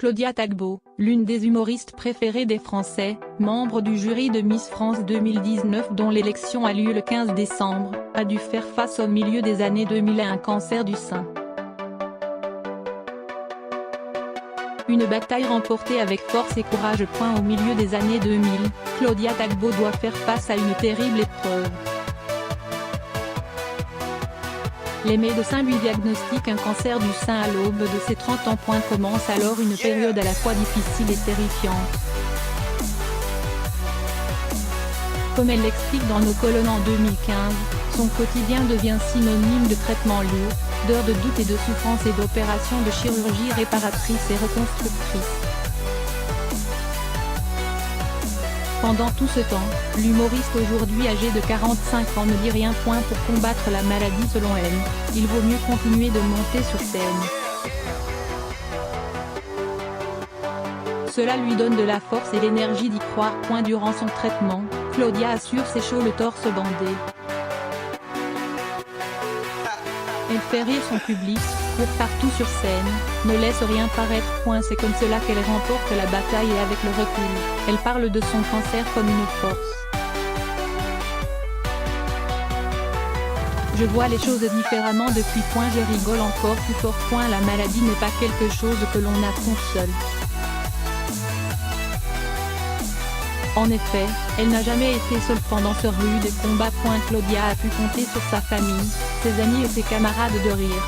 Claudia Tagbo, l'une des humoristes préférées des Français, membre du jury de Miss France 2019 dont l'élection a lieu le 15 décembre, a dû faire face au milieu des années 2000 à un cancer du sein. Une bataille remportée avec force et courage. Au milieu des années 2000, Claudia Tagbo doit faire face à une terrible épreuve. Les médecins lui diagnostiquent un cancer du sein à l'aube de ses 30 ans. Commence alors une période à la fois difficile et terrifiante. Comme elle l'explique dans Nos colonnes en 2015, son quotidien devient synonyme de traitements lourds, d'heures de doute et de souffrance et d'opérations de chirurgie réparatrice et reconstructrice. Pendant tout ce temps, l'humoriste aujourd'hui âgée de 45 ans ne dit rien. Pour combattre la maladie selon elle, il vaut mieux continuer de monter sur scène. Cela lui donne de la force et l'énergie d'y croire. Durant son traitement, Claudia assure ses shows le torse bandé. Elle fait rire son public, court partout sur scène, ne laisse rien paraître. C'est comme cela qu'elle remporte la bataille et avec le recul, elle parle de son cancer comme une force. Je vois les choses différemment depuis. Je rigole encore plus fort. La maladie n'est pas quelque chose que l'on affronte seul. En effet, elle n'a jamais été seule pendant ce rude combat. Claudia a pu compter sur sa famille, ses amis et ses camarades de rire.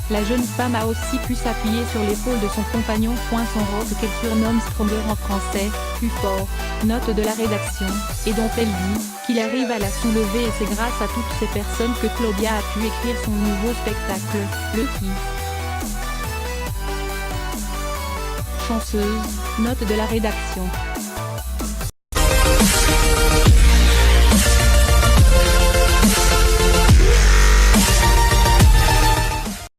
La jeune femme a aussi pu s'appuyer sur l'épaule de son compagnon. Son rock qu'elle surnomme Stronger en français, plus fort, note de la rédaction, et dont elle dit qu'il arrive à la soulever, et c'est grâce à toutes ces personnes que Claudia a pu écrire son nouveau spectacle, Le Qui. Chanceuse, note de la rédaction.